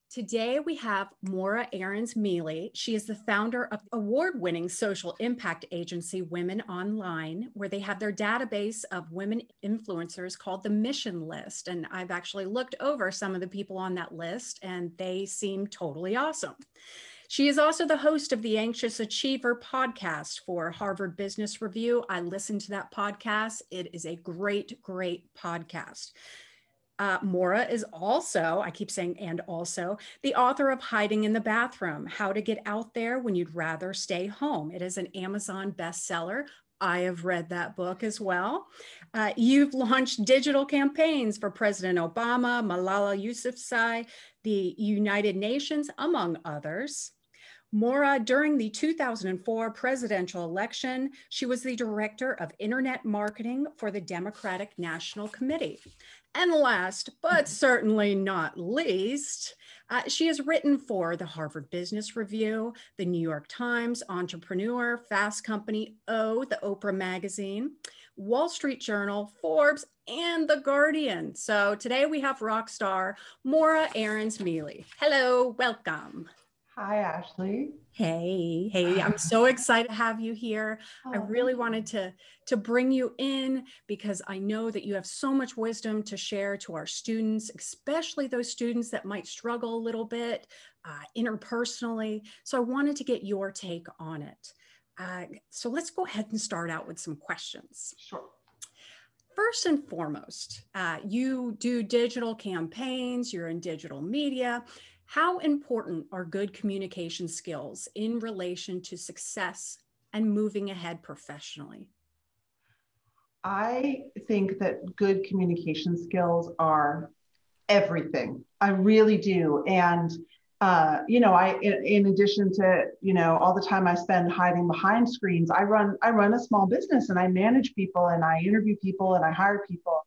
Today we have Maura Ahrens-Mealy. She is the founder of award-winning social impact agency Women Online, where they have their database of women influencers called the Mission List. And I've actually looked over some of the people on that list, and they seem totally awesome. She is also the host of the Anxious Achiever podcast for Harvard Business Review. I listened to that podcast. It is a great, great podcast. Maura is also, I keep saying and also, the author of Hiding in the Bathroom, How to Get Out There When You'd Rather Stay Home. It is an Amazon bestseller. I have read that book as well. You've launched digital campaigns for President Obama, Malala Yousafzai, the United Nations, among others. Maura, during the 2004 presidential election, she was the director of internet marketing for the Democratic National Committee. And last, but certainly not least, she has written for the Harvard Business Review, the New York Times, Entrepreneur, Fast Company, the Oprah Magazine, Wall Street Journal, Forbes, and The Guardian. So today we have rock star Maura Ahrens-Mealy. Hello, welcome. Hi, Ashley. Hey, I'm so excited to have you here. I really wanted to bring you in because I know that you have so much wisdom to share to our students, especially those students that might struggle a little bit interpersonally. So I wanted to get your take on it. So let's go ahead and start out with some questions. Sure. First and foremost, you do digital campaigns, you're in digital media. How important are good communication skills in relation to success and moving ahead professionally? I think that good communication skills are everything. I really do. And, in addition to, all the time I spend hiding behind screens, I run a small business and I manage people and I interview people and I hire people.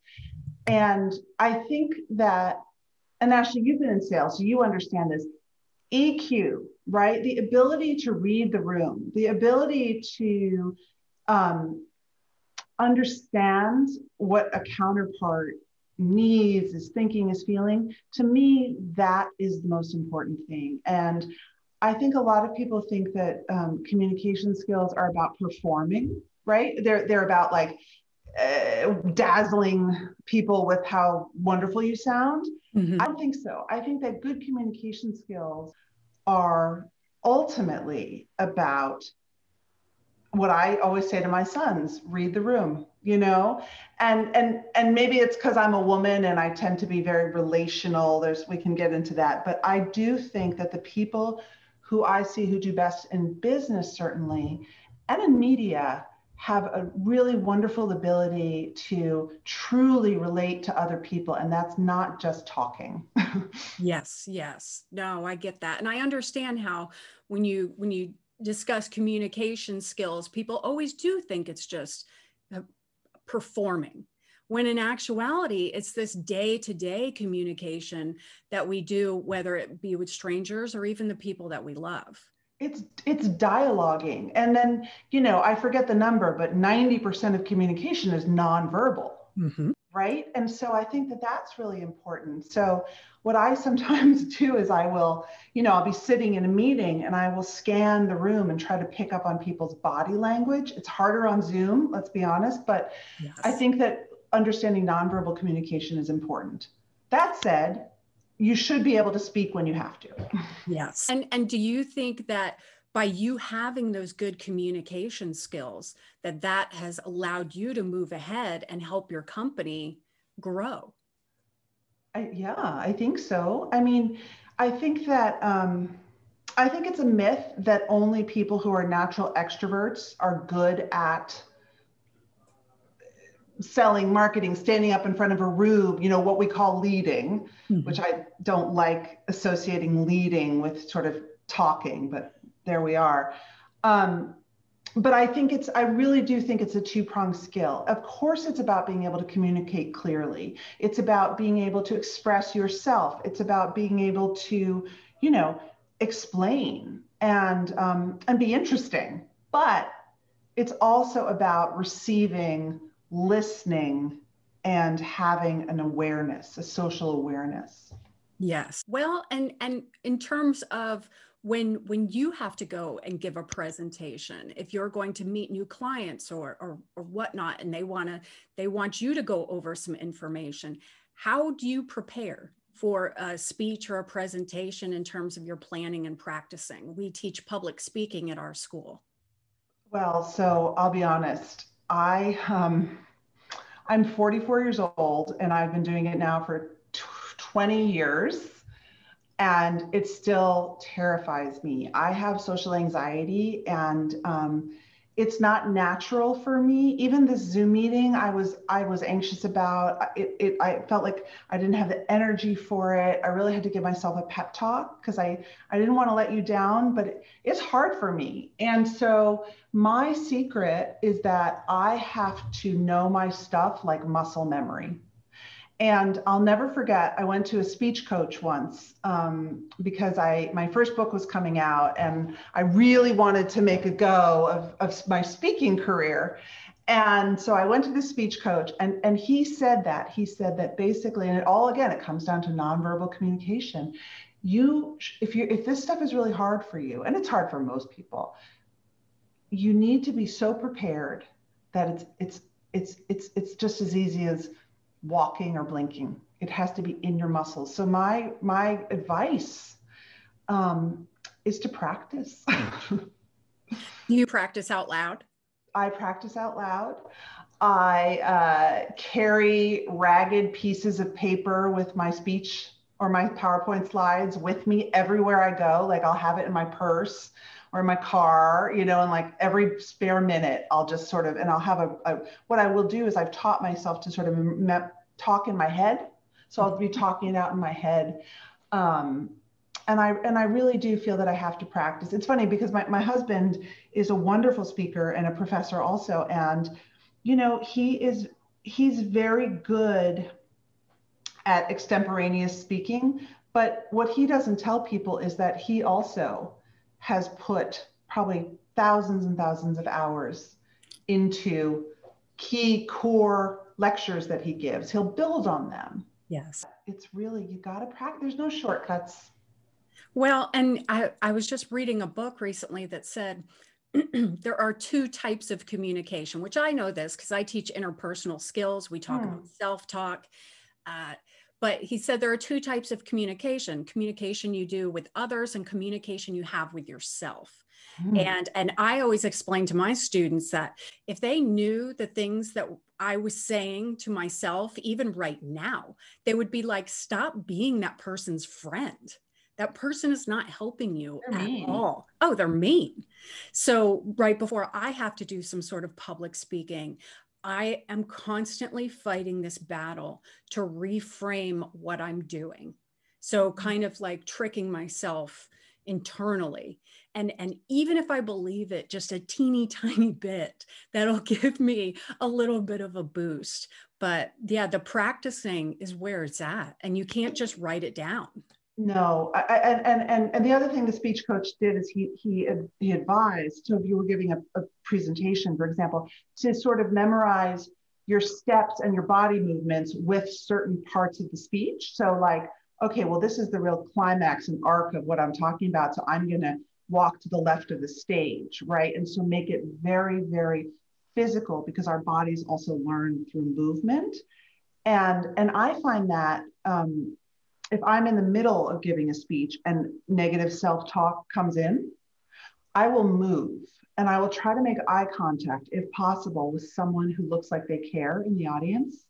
And I think that, and Ashley, you've been in sales, so you understand this. EQ, right? The ability to read the room, the ability to understand what a counterpart needs, is thinking, is feeling. To me, that is the most important thing. And I think a lot of people think that communication skills are about performing, right? They're about like dazzling people with how wonderful you sound. Mm-hmm. I don't think so. I think that good communication skills are ultimately about what I always say to my sons: read the room, and maybe it's because I'm a woman and I tend to be very relational. We can get into that, but I do think that the people who I see who do best in business, certainly, and in media, have a really wonderful ability to truly relate to other people. And that's not just talking. Yes. No, I get that. And I understand how when you discuss communication skills, people always do think it's just performing, when in actuality, it's this day-to-day communication that we do, whether it be with strangers or even the people that we love. It's dialoguing. And then, I forget the number, but 90% of communication is nonverbal, mm-hmm. right? And so I think that that's really important. So what I sometimes do is I'll be sitting in a meeting and I will scan the room and try to pick up on people's body language. It's harder on Zoom, let's be honest, but yes. I think that understanding nonverbal communication is important. That said, you should be able to speak when you have to. Yes. And do you think that by you having those good communication skills, that has allowed you to move ahead and help your company grow? I think so. I mean, I think that, I think it's a myth that only people who are natural extroverts are good at selling, marketing, standing up in front of a room, what we call leading, mm-hmm. which I don't like associating leading with sort of talking, but there we are. But I really do think it's a two-pronged skill. Of course, it's about being able to communicate clearly. It's about being able to express yourself. It's about being able to, explain and be interesting. But it's also about receiving, listening, and having an awareness, a social awareness. Yes. Well, and in terms of when you have to go and give a presentation, if you're going to meet new clients or whatnot, and they want you to go over some information, how do you prepare for a speech or a presentation in terms of your planning and practicing? We teach public speaking at our school. Well, so I'll be honest. I'm 44 years old, and I've been doing it now for 20 years, and it still terrifies me. I have social anxiety, and it's not natural for me. Even this Zoom meeting, I was anxious about it. I felt like I didn't have the energy for it. I really had to give myself a pep talk because I didn't want to let you down, but it's hard for me. And so my secret is that I have to know my stuff like muscle memory. And I'll never forget, I went to a speech coach once because my first book was coming out, and I really wanted to make a go of my speaking career. And so I went to the speech coach, and he said that basically, and it comes down to nonverbal communication. If this stuff is really hard for you, and it's hard for most people, you need to be so prepared that it's just as easy as walking or blinking. It has to be in your muscles. So my advice is to practice. You practice out loud? I practice out loud. I carry ragged pieces of paper with my speech or my PowerPoint slides with me everywhere I go. Like I'll have it in my purse or in my car, and like every spare minute, I'll just sort of, and I'll have what I will do is I've taught myself to sort of talk in my head. So I'll be talking it out in my head. And I really do feel that I have to practice. It's funny because my husband is a wonderful speaker and a professor also. And, he's very good at extemporaneous speaking. But what he doesn't tell people is that he also has put probably thousands and thousands of hours into key core lectures that he gives. He'll build on them. Yes. It's really, you got to practice. There's no shortcuts. Well, and I was just reading a book recently that said there are two types of communication, which I know this because I teach interpersonal skills. We talk about self-talk. But he said there are two types of communication you do with others and communication you have with yourself. And I always explain to my students that if they knew the things that I was saying to myself, even right now, they would be like, stop being that person's friend. That person is not helping you at all. Oh, they're mean. So right before I have to do some sort of public speaking, I am constantly fighting this battle to reframe what I'm doing. So kind of like tricking myself internally. And even if I believe it just a teeny tiny bit, that'll give me a little bit of a boost. But yeah, the practicing is where it's at. And you can't just write it down. No, and the other thing the speech coach did is he advised, so if you were giving a presentation, for example, to sort of memorize your steps and your body movements with certain parts of the speech. So like, okay, well, this is the real climax and arc of what I'm talking about. So I'm going to walk to the left of the stage, right? And so make it very, very physical because our bodies also learn through movement. And I find that if I'm in the middle of giving a speech and negative self-talk comes in, I will move and I will try to make eye contact, if possible, with someone who looks like they care in the audience,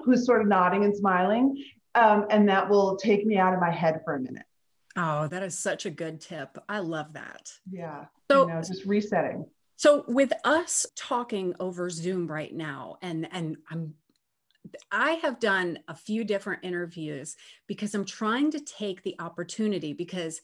who's sort of nodding and smiling. And that will take me out of my head for a minute. Oh, that is such a good tip. I love that. Yeah. So, just resetting. So with us talking over Zoom right now, and I have done a few different interviews because I'm trying to take the opportunity, because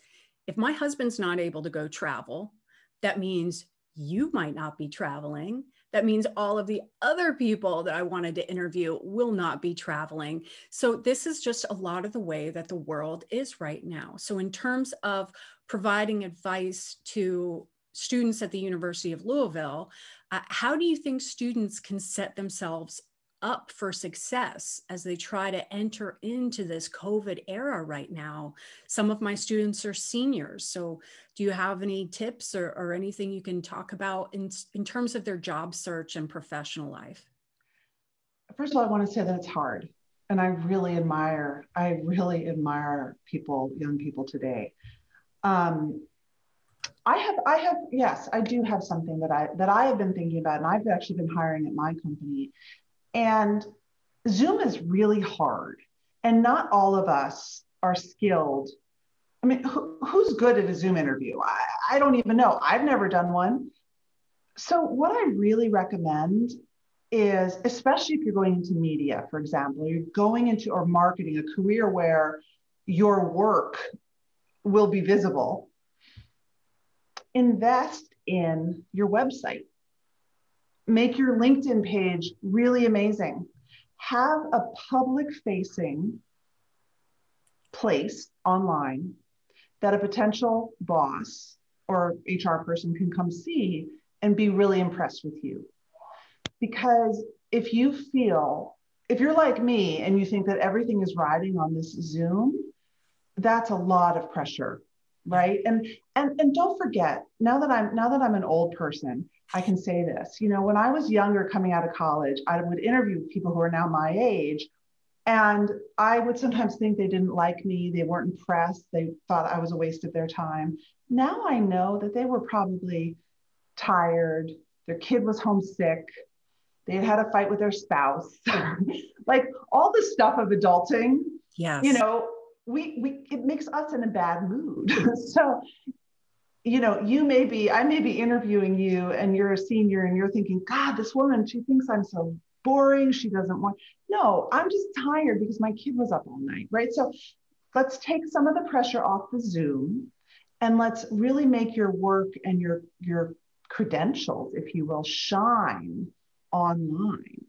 if my husband's not able to go travel, that means you might not be traveling. That means all of the other people that I wanted to interview will not be traveling. So this is just a lot of the way that the world is right now. So in terms of providing advice to students at the University of Louisville. How do you think students can set themselves up for success as they try to enter into this COVID era right now? Some of my students are seniors. So do you have any tips or anything you can talk about in terms of their job search and professional life? First of all, I want to say that it's hard. And I really admire people, young people today. Yes, I do have something that I have been thinking about, and I've actually been hiring at my company. And Zoom is really hard, and not all of us are skilled. I mean, who's good at a Zoom interview? I don't even know. I've never done one. So what I really recommend is, especially if you're going into media, for example, you're going into or marketing, a career where your work will be visible, invest in your website. Make your LinkedIn page really amazing. Have a public-facing place online that a potential boss or HR person can come see and be really impressed with you. Because if you're like me and you think that everything is riding on this Zoom, that's a lot of pressure, right? And don't forget, now that I'm an old person, I can say this. You know, when I was younger, coming out of college, I would interview people who are now my age, and I would sometimes think they didn't like me, they weren't impressed, they thought I was a waste of their time. Now I know that they were probably tired, their kid was homesick, they had a fight with their spouse, like all the stuff of adulting. Yes. You know, it makes us in a bad mood. So, you know, I may be interviewing you and you're a senior and you're thinking, God, this woman, she thinks I'm so boring. She doesn't want, no, I'm just tired because my kid was up all night, right? So let's take some of the pressure off the Zoom and let's really make your work and your credentials, if you will, shine online.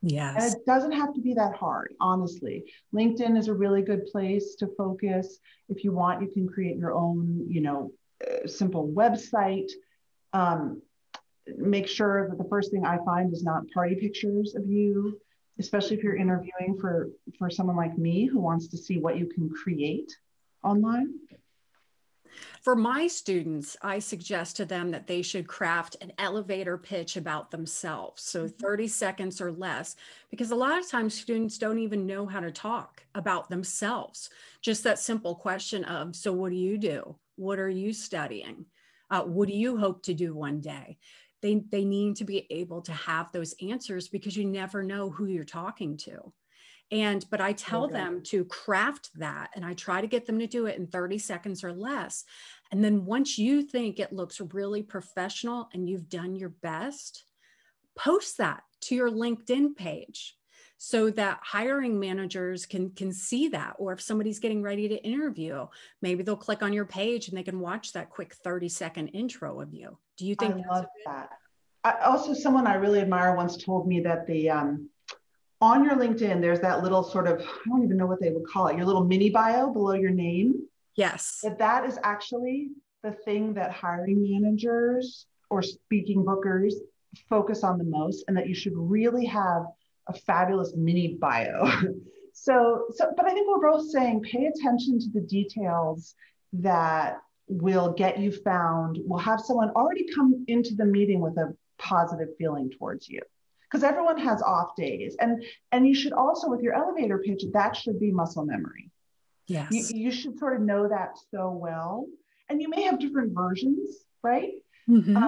Yes. And it doesn't have to be that hard, honestly. LinkedIn is a really good place to focus. If you want, you can create your own, you know, simple website. Make sure that the first thing I find is not party pictures of you, especially if you're interviewing for someone like me who wants to see what you can create online. For my students, I suggest to them that they should craft an elevator pitch about themselves. So 30 seconds or less, because a lot of times students don't even know how to talk about themselves. Just that simple question of, so what do you do? What are you studying? What do you hope to do one day? They need to be able to have those answers because you never know who you're talking to. But I tell them to craft that, and I try to get them to do it in 30 seconds or less. And then once you think it looks really professional and you've done your best, post that to your LinkedIn page so that hiring managers can see that. Or if somebody's getting ready to interview, maybe they'll click on your page and they can watch that quick 30-second intro of you. Do you think I love that? Also, someone I really admire once told me that on your LinkedIn, there's that little sort of, I don't even know what they would call it, your little mini bio below your name. Yes. That is actually the thing that hiring managers or speaking bookers focus on the most, and that you should really have a fabulous mini bio. But I think we're both saying, pay attention to the details that will get you found, will have someone already come into the meeting with a positive feeling towards you. Because everyone has off days. And you should also, with your elevator pitch, that should be muscle memory. Yes. You should sort of know that so well. And you may have different versions, right? Mm-hmm.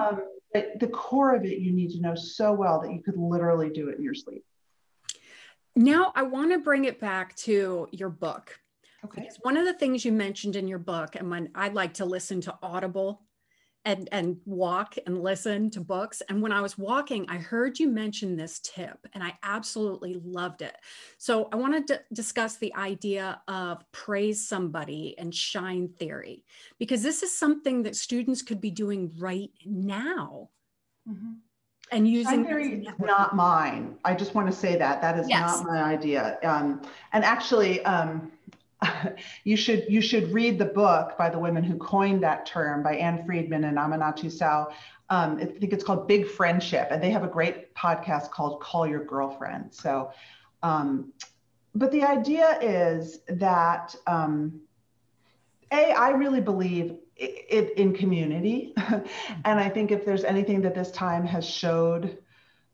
But the core of it, you need to know so well that you could literally do it in your sleep. Now, I want to bring it back to your book. Okay. Because one of the things you mentioned in your book, and when I like to listen to Audible and walk and listen to books. And when I was walking, I heard you mention this tip and I absolutely loved it. So I wanted to discuss the idea of praise somebody and shine theory, because this is something that students could be doing right now. Mm-hmm. And using shine theory is not mine. I just want to say that is not my idea. And actually, you should read the book by the women who coined that term, by Anne Friedman and Aminatou Sow. I think it's called Big Friendship, and they have a great podcast called Call Your Girlfriend. So, but the idea is that, I really believe it in community. And I think if there's anything that this time has showed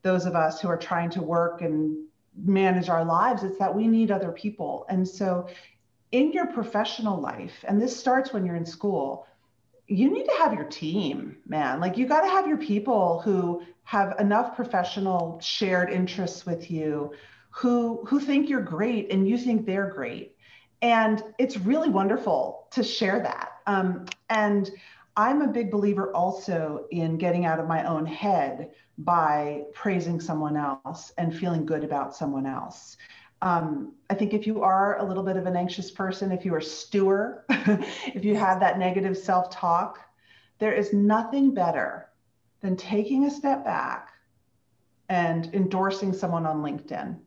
those of us who are trying to work and manage our lives, it's that we need other people. And so in your professional life, and this starts when you're in school, you need to have your team, man. Like, you got to have your people who have enough professional shared interests with you, who think you're great and you think they're great. And it's really wonderful to share that. And I'm a big believer also in getting out of my own head by praising someone else and feeling good about someone else. I think if you are a little bit of an anxious person, if you are a stewer, if you have that negative self-talk, there is nothing better than taking a step back and endorsing someone on LinkedIn,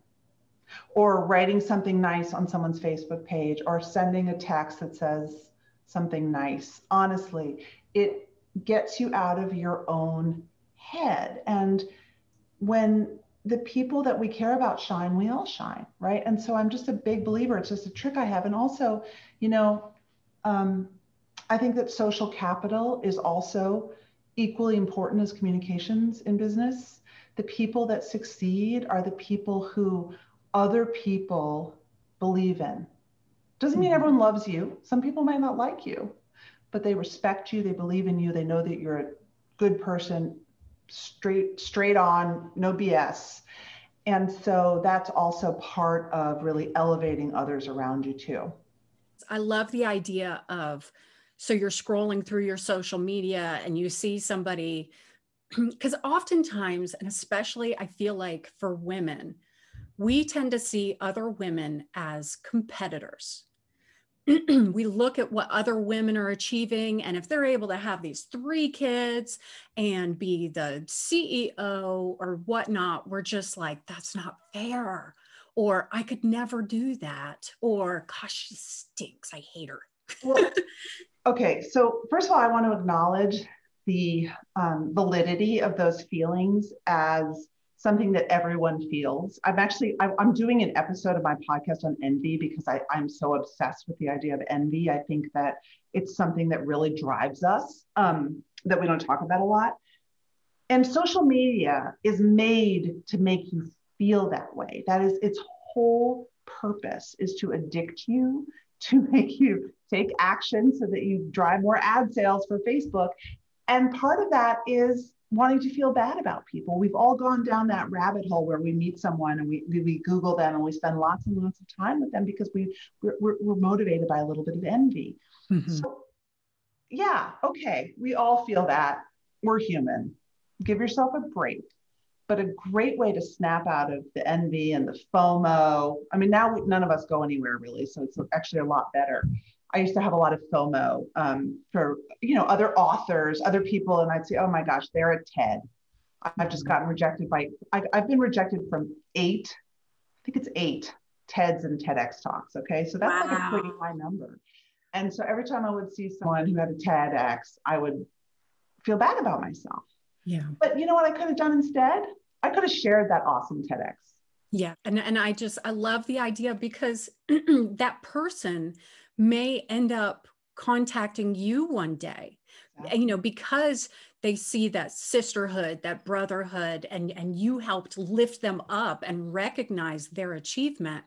or writing something nice on someone's Facebook page, or sending a text that says something nice. Honestly, it gets you out of your own head. And when the people that we care about shine, we all shine, right? And so I'm just a big believer. It's just a trick I have. And also, I think that social capital is also equally important as communications in business. The people that succeed are the people who other people believe in. Doesn't mean everyone loves you. Some people might not like you, but they respect you. They believe in you. They know that you're a good person, straight on, no BS. And so that's also part of really elevating others around you too. I love the idea of, so you're scrolling through your social media and you see somebody, because oftentimes, and especially I feel like for women, we tend to see other women as competitors. We look at what other women are achieving, and if they're able to have these 3 kids and be the CEO or whatnot, we're just like, that's not fair, or I could never do that, or gosh, she stinks, I hate her. Well, okay, so first of all, I want to acknowledge the validity of those feelings as something that everyone feels. I'm doing an episode of my podcast on envy because I'm so obsessed with the idea of envy. I think that it's something that really drives us, that we don't talk about a lot. And social media is made to make you feel that way. That is its whole purpose, is to addict you, to make you take action so that you drive more ad sales for Facebook. And part of that is wanting to feel bad about people. We've all gone down that rabbit hole where we meet someone and we Google them and we spend lots and lots of time with them because we're motivated by a little bit of envy. Mm-hmm. So yeah, okay, we all feel that. We're human. Give yourself a break. But a great way to snap out of the envy and the FOMO. I mean, now none of us go anywhere really, so it's actually a lot better. I used to have a lot of FOMO for, other authors, other people. And I'd say, oh my gosh, they're at TED. I've just gotten rejected I've been rejected from 8 TEDs and TEDx talks. Okay. So that's like a pretty high number. And so every time I would see someone who had a TEDx, I would feel bad about myself. Yeah. But you know what I could have done instead? I could have shared that awesome TEDx. Yeah. And I love the idea, because that person may end up contacting you one day, because they see that sisterhood, that brotherhood, and you helped lift them up and recognize their achievement.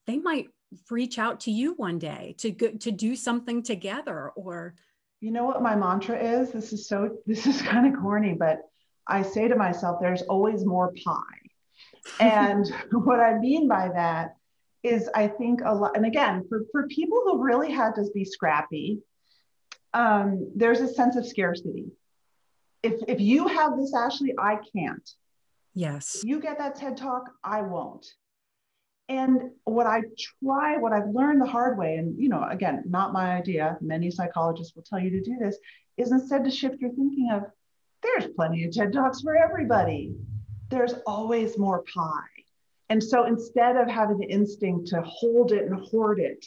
They might reach out to you one day to do something together. Or, you know what my mantra is? This is kind of corny, but I say to myself, there's always more pie. And what I mean by that is, I think a lot, and again, for people who really had to be scrappy, there's a sense of scarcity. If you have this, Ashley, I can't. Yes. If you get that TED Talk, I won't. And what I've learned the hard way, and again, not my idea, many psychologists will tell you to do this, is instead to shift your thinking of, there's plenty of TED Talks for everybody. There's always more pie. And so instead of having the instinct to hold it and hoard it,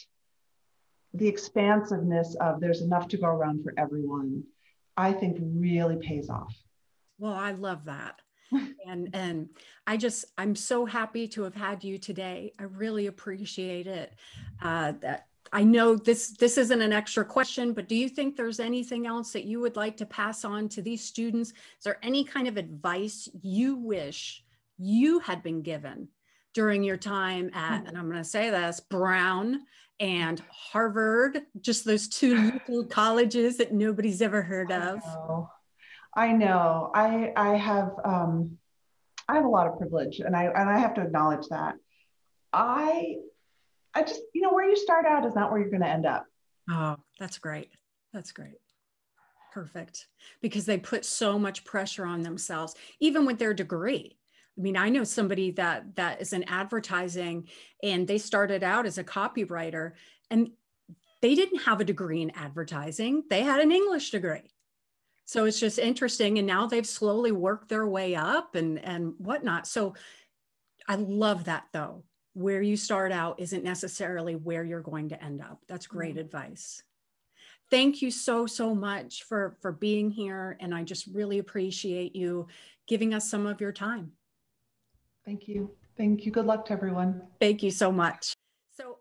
the expansiveness of there's enough to go around for everyone, I think really pays off. Well, I love that. And I'm so happy to have had you today. I really appreciate it. That I know this isn't an extra question, but do you think there's anything else that you would like to pass on to these students? Is there any kind of advice you wish you had been given during your time at, and I'm going to say this, Brown and Harvard, just those two little colleges that nobody's ever heard of? I know. I have a lot of privilege, and I have to acknowledge that. I just, where you start out is not where you're going to end up. Oh, that's great. That's great. Perfect. Because they put so much pressure on themselves, even with their degree. I mean, I know somebody that is in advertising, and they started out as a copywriter, and they didn't have a degree in advertising. They had an English degree. So it's just interesting. And now they've slowly worked their way up and whatnot. So I love that, though. Where you start out isn't necessarily where you're going to end up. That's great advice. Thank you so, so much for being here. And I just really appreciate you giving us some of your time. Thank you. Thank you. Good luck to everyone. Thank you so much. So